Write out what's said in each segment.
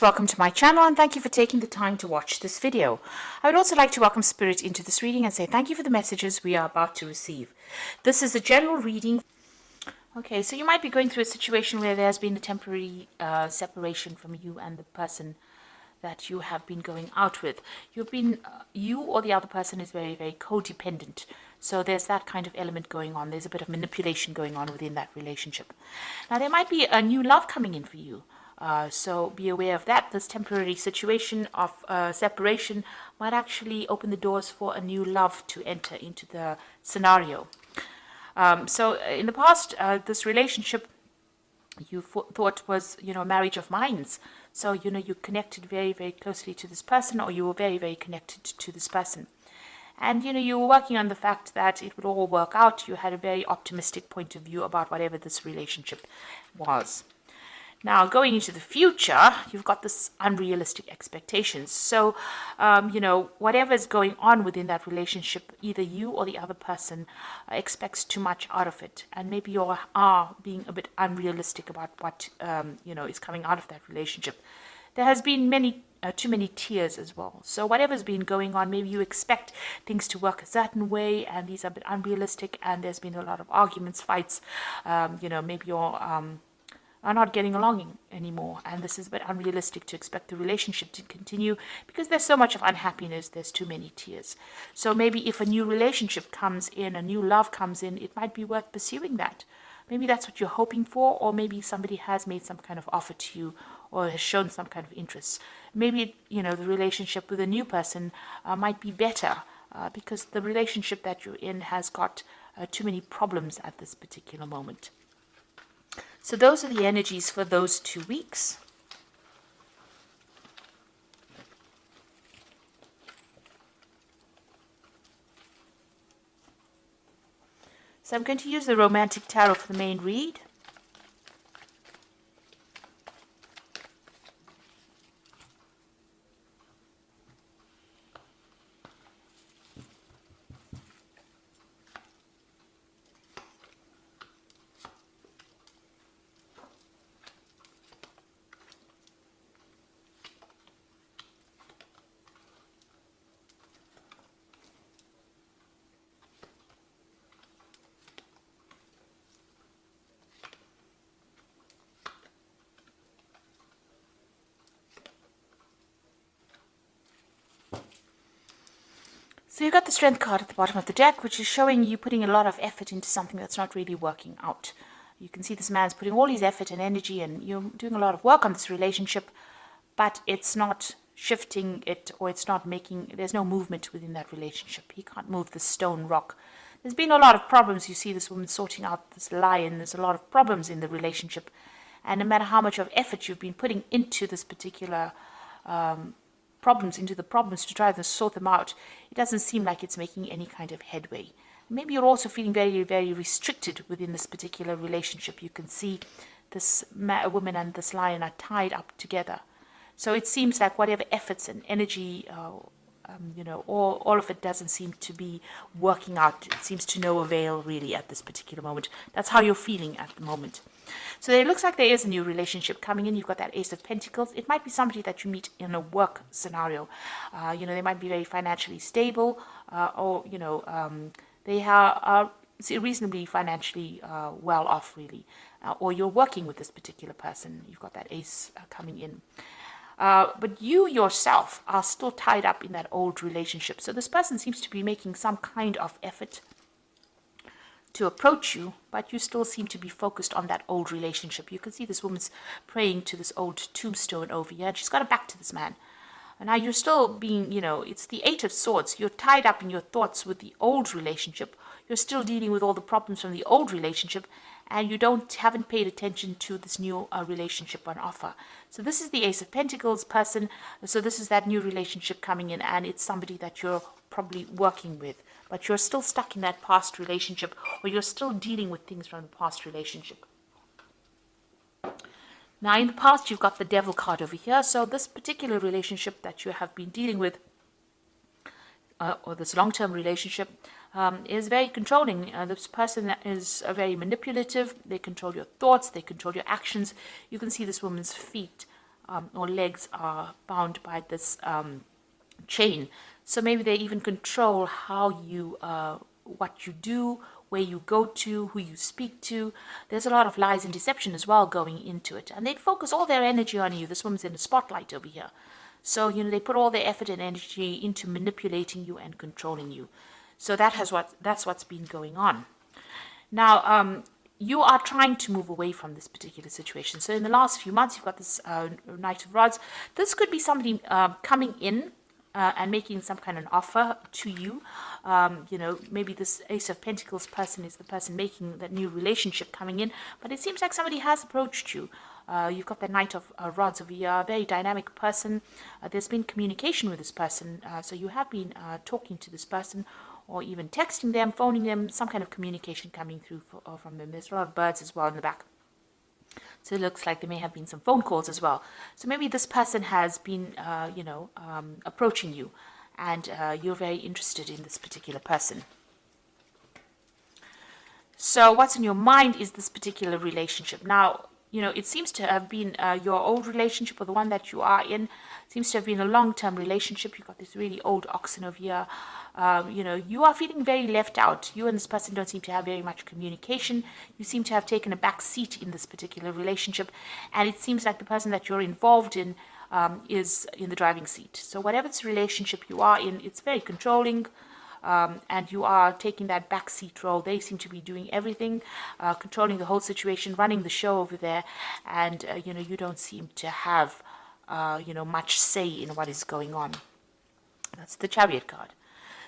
Welcome to my channel and thank you for taking the time to watch this video. I would also like to welcome Spirit into this reading and say thank you for the messages we are about to receive. This is a general reading. Okay, so you might be going through a situation where there's been a temporary separation from you and the person that you have been going out with. You or the other person is very, very codependent. So there's that kind of element going on. There's a bit of manipulation going on within that relationship. Now there might be a new love coming in for you. So be aware of that. This temporary situation of separation might actually open the doors for a new love to enter into the scenario. So in the past, this relationship you thought was, a marriage of minds. So, you connected very, very closely to this person, or you were very, very connected to this person. And, you were working on the fact that it would all work out. You had a very optimistic point of view about whatever this relationship was. Now, going into the future, you've got this unrealistic expectations. So, whatever is going on within that relationship, either you or the other person expects too much out of it. And maybe you are being a bit unrealistic about what, is coming out of that relationship. There has been too many tears as well. So whatever's been going on, maybe you expect things to work a certain way, and these are a bit unrealistic, and there's been a lot of arguments, fights. Maybe you're are not getting along anymore, and this is a bit unrealistic to expect the relationship to continue because there's so much of unhappiness, there's too many tears. So maybe if a new relationship comes in, a new love comes in, it might be worth pursuing that. Maybe that's what you're hoping for, or maybe somebody has made some kind of offer to you or has shown some kind of interest. Maybe, the relationship with a new person might be better because the relationship that you're in has got too many problems at this particular moment. So those are the energies for those 2 weeks. So I'm going to use the Romantic Tarot for the main read. So you've got the Strength card at the bottom of the deck, which is showing you putting a lot of effort into something that's not really working out. You can see this man's putting all his effort and energy, and you're doing a lot of work on this relationship, but it's not shifting it, or it's not there's no movement within that relationship. He can't move the stone rock. There's been a lot of problems. You see this woman sorting out this lion. There's a lot of problems in the relationship. And no matter how much of effort you've been putting into this particular problems to try to sort them out, it doesn't seem like it's making any kind of headway. Maybe you're also feeling very, very restricted within this particular relationship. You can see this woman and this lion are tied up together. So it seems like whatever efforts and energy, all of it doesn't seem to be working out. It seems to no avail really at this particular moment. That's how you're feeling at the moment. So it looks like there is a new relationship coming in. You've got that Ace of Pentacles. It might be somebody that you meet in a work scenario. They might be very financially stable, or they are reasonably financially well off, really. Or you're working with this particular person. You've got that Ace coming in. But you yourself are still tied up in that old relationship. So this person seems to be making some kind of effort to approach you, but you still seem to be focused on that old relationship. You can see this woman's praying to this old tombstone over here, and she's got her back to this man. And now you're still being, it's the Eight of Swords. You're tied up in your thoughts with the old relationship. You're still dealing with all the problems from the old relationship, and you haven't paid attention to this new relationship on offer. So this is the Ace of Pentacles person. So this is that new relationship coming in, and it's somebody that you're probably working with, but you're still stuck in that past relationship, or you're still dealing with things from the past relationship. Now, in the past, you've got the Devil card over here. So this particular relationship that you have been dealing with, or this long-term relationship, is very controlling. This person is very manipulative. They control your thoughts. They control your actions. You can see this woman's feet or legs are bound by this chain. So maybe they even control how you, what you do, where you go to, who you speak to. There's a lot of lies and deception as well going into it. And they'd focus all their energy on you. This woman's in the spotlight over here. So, they put all their effort and energy into manipulating you and controlling you. So that's what's been going on. Now, you are trying to move away from this particular situation. So in the last few months, you've got this Knight of Rods. This could be somebody coming in and making some kind of offer to you. Maybe this Ace of Pentacles person is the person making that new relationship coming in. But it seems like somebody has approached you. You've got the Knight of Rods over here, a very dynamic person. There's been communication with this person. So you have been talking to this person, or even texting them, phoning them, some kind of communication coming through from them. There's a lot of birds as well in the back. So it looks like there may have been some phone calls as well. So maybe this person has been, approaching you, and you're very interested in this particular person. So what's in your mind is this particular relationship. Now, it seems to have been your old relationship, or the one that you are in, seems to have been a long-term relationship. You've got this really old oxen over here. You are feeling very left out. You and this person don't seem to have very much communication. You seem to have taken a back seat in this particular relationship. And it seems like the person that you're involved in is in the driving seat. So whatever this relationship you are in, it's very controlling. And you are taking that backseat role. They seem to be doing everything, controlling the whole situation, running the show over there, and you don't seem to have much say in what is going on. That's the Chariot card.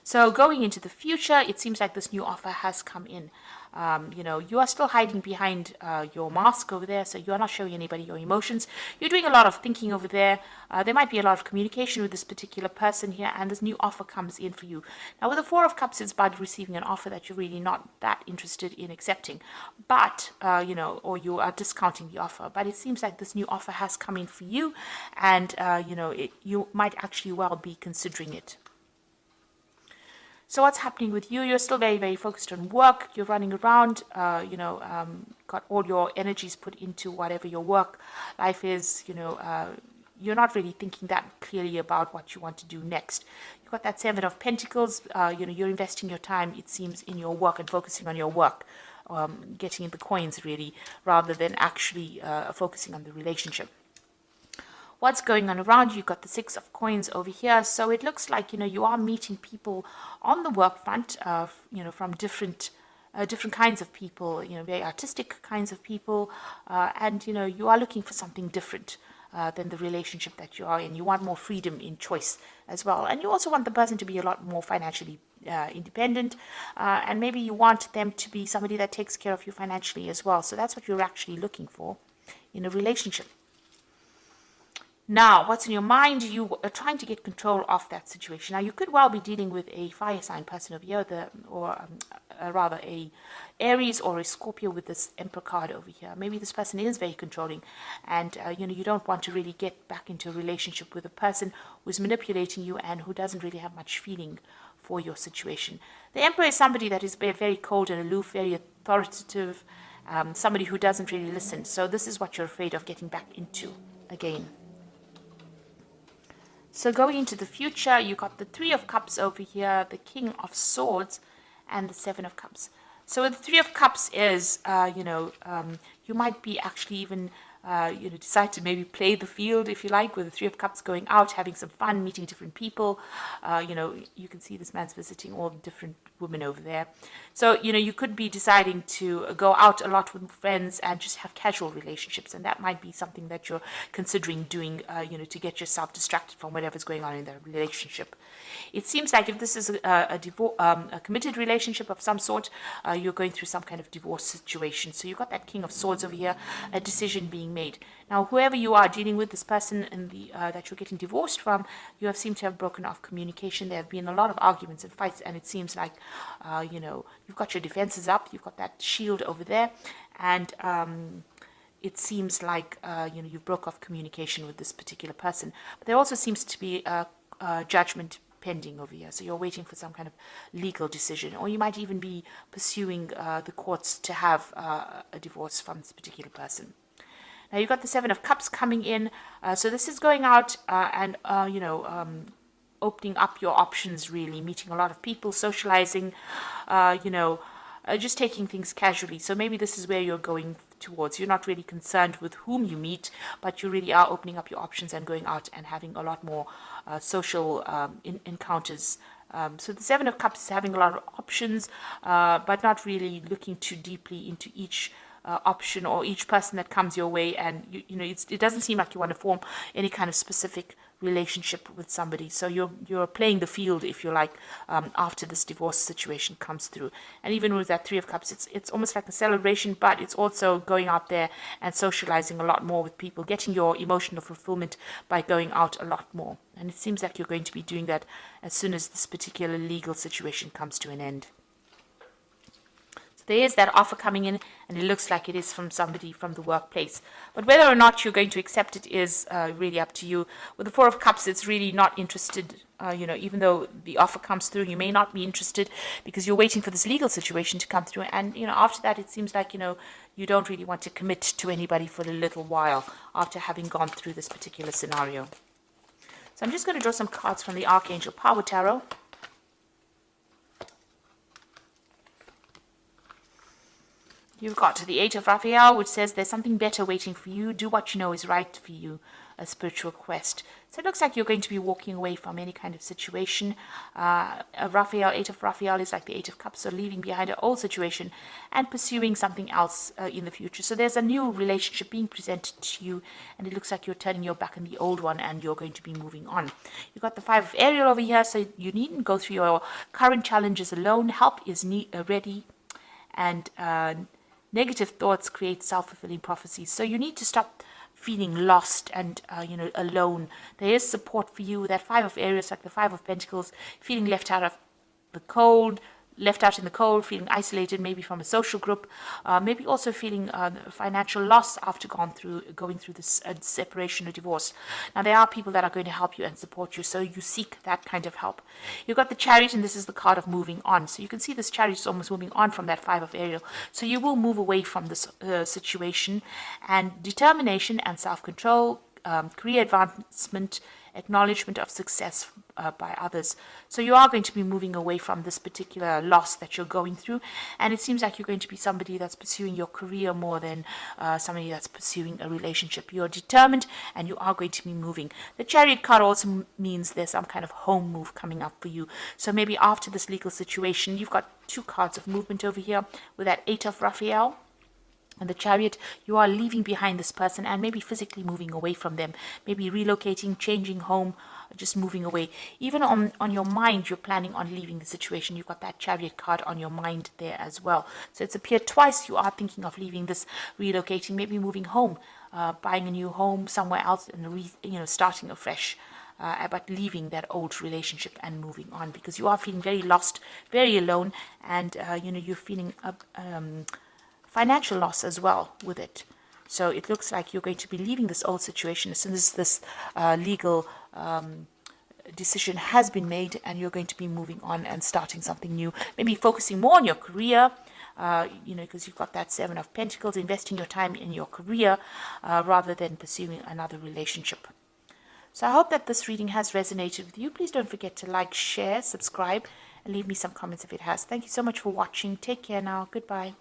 So going into the future, it seems like this new offer has come in. You are still hiding behind your mask over there, so you are not showing anybody your emotions. You're doing a lot of thinking over there. There might be a lot of communication with this particular person here, and this new offer comes in for you. Now, with the Four of Cups, it's about receiving an offer that you're really not that interested in accepting, but, or you are discounting the offer. But it seems like this new offer has come in for you, and, you might actually well be considering it. So what's happening with you? You're still very, very focused on work. You're running around, got all your energies put into whatever your work life is. You're not really thinking that clearly about what you want to do next. You've got that Seven of Pentacles. You're investing your time, it seems, in your work and focusing on your work, getting the coins really, rather than actually focusing on the relationship. What's going on around you? You've got the Six of Coins over here. So it looks like, you are meeting people on the work front, from different kinds of people, very artistic kinds of people. And, you are looking for something different than the relationship that you are in. You want more freedom in choice as well. And you also want the person to be a lot more financially independent. And maybe you want them to be somebody that takes care of you financially as well. So that's what you're actually looking for in a relationship. Now, what's in your mind? You are trying to get control of that situation. Now, you could well be dealing with a fire sign person over here, or rather a Aries or a Scorpio with this Emperor card over here. Maybe this person is very controlling, and you don't want to really get back into a relationship with a person who's manipulating you and who doesn't really have much feeling for your situation. The Emperor is somebody that is very cold and aloof, very authoritative, somebody who doesn't really listen. So this is what you're afraid of getting back into again. So going into the future, you got the Three of Cups over here, the King of Swords, and the Seven of Cups. So the Three of Cups is, you might be actually even, decide to maybe play the field, if you like, with the Three of Cups, going out, having some fun, meeting different people. You can see this man's visiting all the different women over there. So, you could be deciding to go out a lot with friends and just have casual relationships. And that might be something that you're considering doing, to get yourself distracted from whatever's going on in the relationship. It seems like if this is a committed relationship of some sort, you're going through some kind of divorce situation. So you've got that King of Swords over here, a decision being made. Now, whoever you are dealing with, this person in that you're getting divorced from, you have seemed to have broken off communication. There have been a lot of arguments and fights, and it seems like, you've got your defenses up. You've got that shield over there, and it seems like, you've broke off communication with this particular person. But there also seems to be a judgment pending over here. So you're waiting for some kind of legal decision, or you might even be pursuing the courts to have a divorce from this particular person. Now you've got the Seven of Cups coming in. So this is going out and, opening up your options, really, meeting a lot of people, socializing, just taking things casually. So maybe this is where you're going towards. You're not really concerned with whom you meet, but you really are opening up your options and going out and having a lot more social encounters. So the Seven of Cups is having a lot of options, but not really looking too deeply into each option or each person that comes your way. And it doesn't seem like you want to form any kind of specific relationship with somebody. So you're playing the field, if you like, after this divorce situation comes through. And even with that Three of Cups, it's almost like a celebration, but it's also going out there and socializing a lot more with people, getting your emotional fulfillment by going out a lot more. And it seems like you're going to be doing that as soon as this particular legal situation comes to an end. There is that offer coming in, and it looks like it is from somebody from the workplace. But whether or not you're going to accept it is really up to you. With the Four of Cups, it's really not interested. Even though the offer comes through, you may not be interested because you're waiting for this legal situation to come through. And, after that, it seems like, you don't really want to commit to anybody for a little while after having gone through this particular scenario. So I'm just going to draw some cards from the Archangel Power Tarot. You've got the Eight of Raphael, which says there's something better waiting for you. Do what you know is right for you, a spiritual quest. So it looks like you're going to be walking away from any kind of situation. Eight of Raphael is like the Eight of Cups, so leaving behind an old situation and pursuing something else in the future. So there's a new relationship being presented to you, and it looks like you're turning your back on the old one and you're going to be moving on. You've got the Five of Ariel over here, so you needn't go through your current challenges alone. Help is ready, and negative thoughts create self-fulfilling prophecies. So you need to stop feeling lost and, alone. There is support for you. That Five of Aries, like the Five of Pentacles, feeling left out in the cold, feeling isolated, maybe from a social group, maybe also feeling financial loss after going through this separation or divorce. Now, there are people that are going to help you and support you, so you seek that kind of help. You've got the Chariot, and this is the card of moving on. So you can see this Chariot is almost moving on from that Five of Ariel. So you will move away from this situation, and determination and self-control, career advancement, acknowledgement of success by others. So you are going to be moving away from this particular loss that you're going through, and it seems like you're going to be somebody that's pursuing your career more than somebody that's pursuing a relationship. You're determined and you are going to be moving. The Chariot card also means there's some kind of home move coming up for you. So maybe after this legal situation, you've got two cards of movement over here with that Eight of Raphael and the Chariot. You are leaving behind this person and maybe physically moving away from them, maybe relocating, changing home, just moving away. Even on your mind, you're planning on leaving the situation. You've got that Chariot card on your mind there as well. So it's appeared twice. You are thinking of leaving this, relocating, maybe moving home, buying a new home somewhere else, and starting afresh. But leaving that old relationship and moving on, because you are feeling very lost, very alone, and you're feeling financial loss as well with it. So it looks like you're going to be leaving this old situation as soon as this legal decision has been made, and you're going to be moving on and starting something new, maybe focusing more on your career, because you've got that Seven of Pentacles, investing your time in your career rather than pursuing another relationship. So I hope that this reading has resonated with you. Please don't forget to like, share, subscribe, and leave me some comments if it has. Thank you so much for watching. Take care now. Goodbye.